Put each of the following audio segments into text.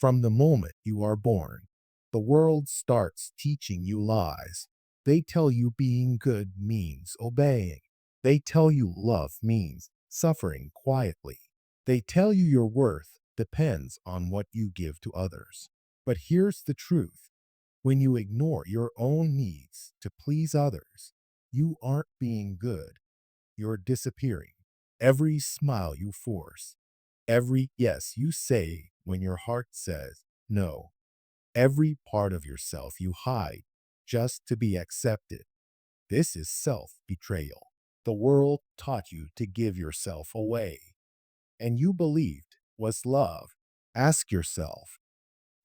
From the moment you are born, the world starts teaching you lies. They tell you being good means obeying. They tell you love means suffering quietly. They tell you your worth depends on what you give to others. But here's the truth. When you ignore your own needs to please others, you aren't being good. You're disappearing. Every smile you force, every yes you say when your heart says no, every part of yourself you hide just to be accepted. This is self betrayal. The world taught you to give yourself away, and you believed was love. Ask yourself,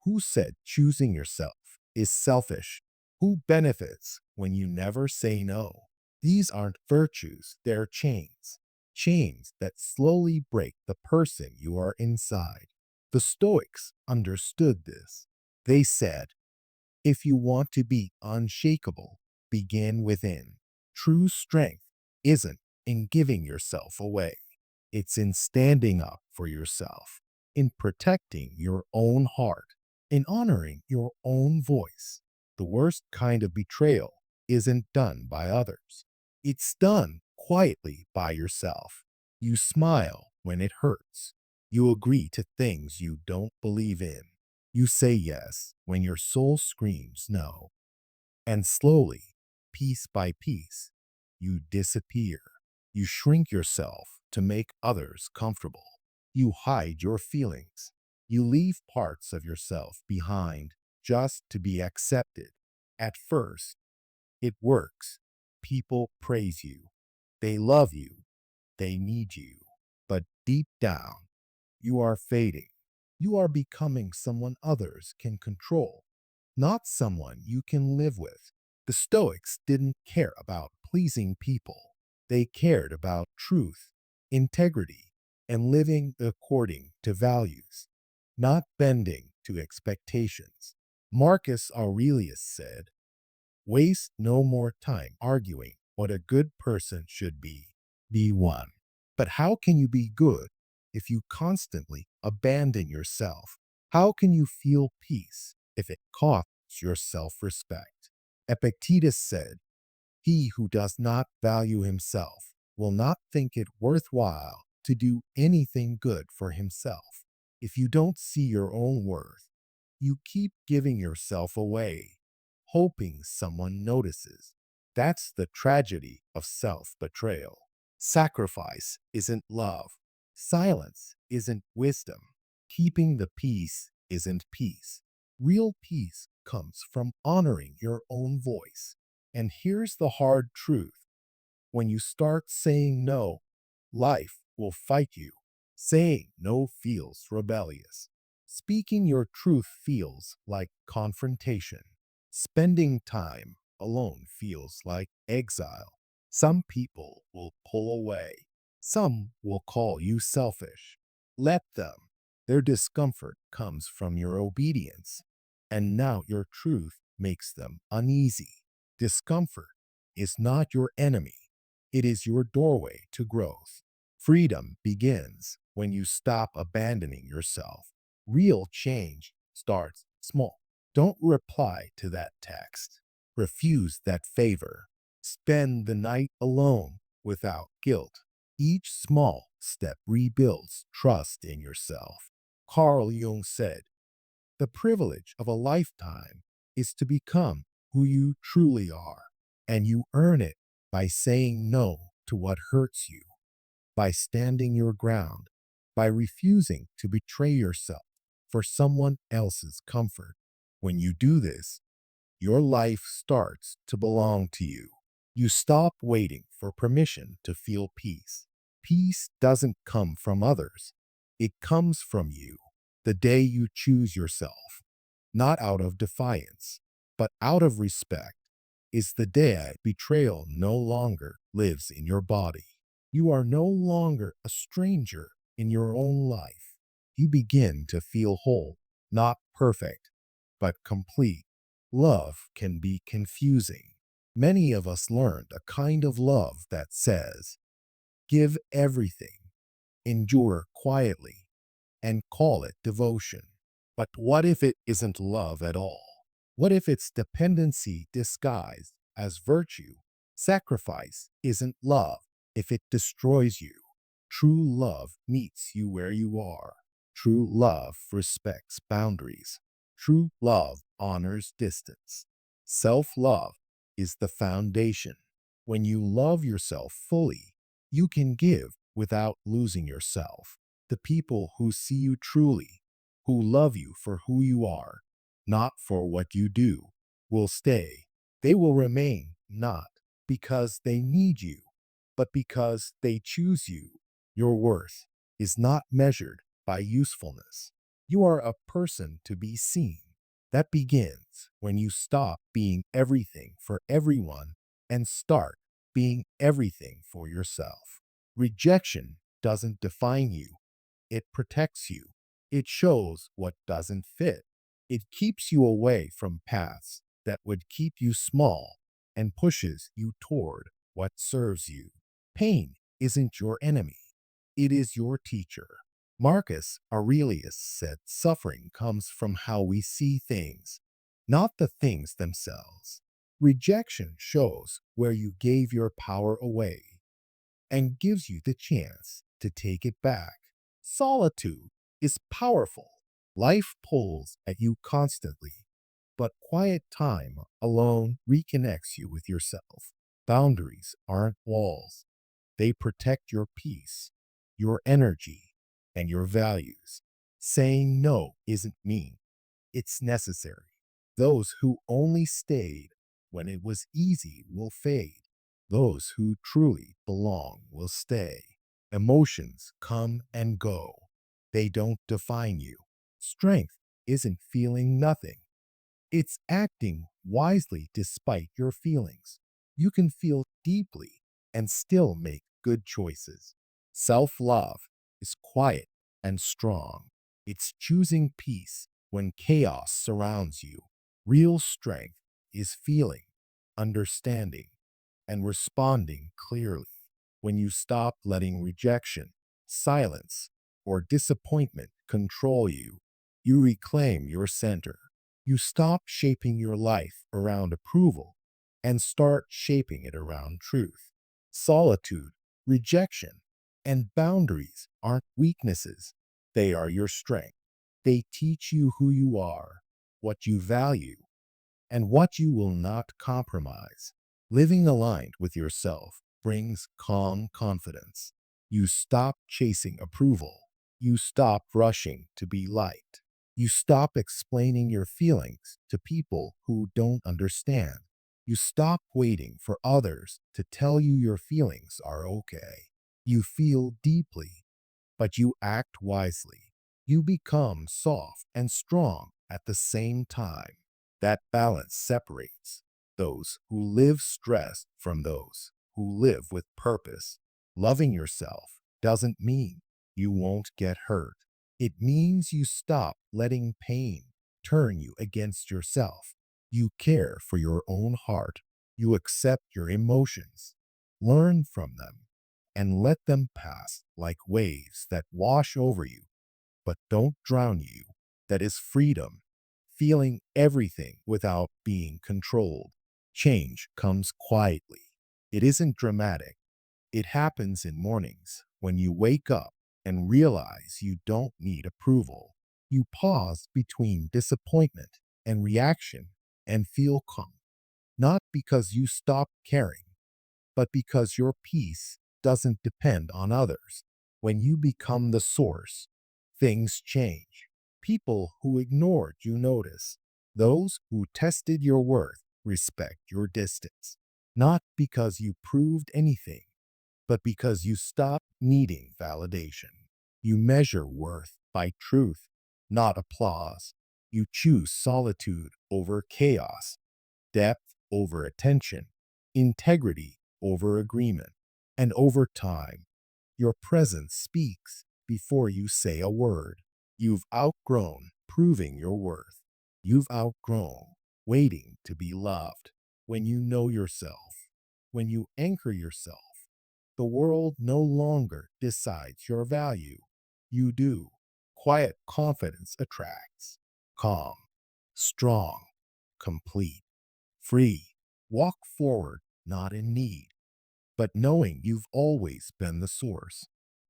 who said choosing yourself is selfish? Who benefits when you never say no? These aren't virtues, they're chains. Chains that slowly break the person you are inside. The Stoics understood this. They said, if you want to be unshakable, begin within. True strength isn't in giving yourself away. It's in standing up for yourself, in protecting your own heart, in honoring your own voice. The worst kind of betrayal isn't done by others. It's done quietly by yourself. You smile when it hurts. You agree to things you don't believe in. You say yes when your soul screams no. And slowly, piece by piece, you disappear. You shrink yourself to make others comfortable. You hide your feelings. You leave parts of yourself behind just to be accepted. At first, it works. People praise you. They love you. They need you. But deep down, you are fading. You are becoming someone others can control, not someone you can live with. The Stoics didn't care about pleasing people. They cared about truth, integrity, and living according to values, not bending to expectations. Marcus Aurelius said, waste no more time arguing what a good person should be. Be one. But how can you be good if you constantly abandon yourself? How can you feel peace if it costs your self respect? Epictetus said, he who does not value himself will not think it worthwhile to do anything good for himself. If you don't see your own worth, you keep giving yourself away, hoping someone notices. That's the tragedy of self betrayal. Sacrifice isn't love. Silence isn't wisdom. Keeping the peace isn't peace. Real peace comes from honoring your own voice. And here's the hard truth. When you start saying no, life will fight you. Saying no feels rebellious. Speaking your truth feels like confrontation. Spending time alone feels like exile. Some people will pull away. Some will call you selfish. Let them. Their discomfort comes from your obedience. And now your truth makes them uneasy. Discomfort is not your enemy. It is your doorway to growth. Freedom begins when you stop abandoning yourself. Real change starts small. Don't reply to that text. Refuse that favor. Spend the night alone without guilt. Each small step rebuilds trust in yourself. Carl Jung said, the privilege of a lifetime is to become who you truly are, and you earn it by saying no to what hurts you, by standing your ground, by refusing to betray yourself for someone else's comfort. When you do this, your life starts to belong to you. You stop waiting for permission to feel peace. Peace doesn't come from others. It comes from you. The day you choose yourself, not out of defiance, but out of respect, is the day betrayal no longer lives in your body. You are no longer a stranger in your own life. You begin to feel whole, not perfect, but complete. Love can be confusing. Many of us learned a kind of love that says, give everything, endure quietly, and call it devotion. But what if it isn't love at all? What if it's dependency disguised as virtue? Sacrifice isn't love if it destroys you. True love meets you where you are. True love respects boundaries. True love honors distance. Self love is the foundation. When you love yourself fully, you can give without losing yourself. The people who see you truly, who love you for who you are, not for what you do, will stay. They will remain not because they need you, but because they choose you. Your worth is not measured by usefulness. You are a person to be seen. That begins when you stop being everything for everyone and start being everything for yourself. Rejection doesn't define you, it protects you. It shows what doesn't fit. It keeps you away from paths that would keep you small and pushes you toward what serves you. Pain isn't your enemy, it is your teacher. Marcus Aurelius said suffering comes from how we see things, not the things themselves. Rejection shows where you gave your power away and gives you the chance to take it back. Solitude is powerful. Life pulls at you constantly, but quiet time alone reconnects you with yourself. Boundaries aren't walls, they protect your peace, your energy, and your values. Saying no isn't mean, it's necessary. Those who only stayed when it was easy will fade. Those who truly belong will stay. Emotions come and go. They don't define you. Strength isn't feeling nothing. It's acting wisely despite your feelings. You can feel deeply and still make good choices. Self love is quiet and strong. It's choosing peace when chaos surrounds you. Real strength is feeling, understanding, and responding clearly. When you stop letting rejection, silence, or disappointment control you, you reclaim your center. You stop shaping your life around approval and start shaping it around truth. Solitude, rejection, and boundaries aren't weaknesses, they are your strength. They teach you who you are, what you value, and what you will not compromise. Living aligned with yourself brings calm confidence. You stop chasing approval. You stop rushing to be liked. You stop explaining your feelings to people who don't understand. You stop waiting for others to tell you your feelings are okay. You feel deeply, but you act wisely. You become soft and strong at the same time. That balance separates those who live stressed from those who live with purpose. Loving yourself doesn't mean you won't get hurt. It means you stop letting pain turn you against yourself. You care for your own heart. You accept your emotions, learn from them, and let them pass like waves that wash over you but don't drown you. That is freedom, feeling everything without being controlled. Change comes quietly. It isn't dramatic. It happens in mornings when you wake up and realize you don't need approval. You pause between disappointment and reaction and feel calm, not because you stop caring, but because your peace doesn't depend on others. When you become the source, things change. People who ignored you notice. Those who tested your worth respect your distance. Not because you proved anything, but because you stopped needing validation. You measure worth by truth, not applause. You choose solitude over chaos, depth over attention, integrity over agreement, and over time, your presence speaks before you say a word. You've outgrown proving your worth. You've outgrown waiting to be loved. When you know yourself, when you anchor yourself, the world no longer decides your value. You do. Quiet confidence attracts. calm, strong, complete, free. Walk forward, not in need, but knowing you've always been the source.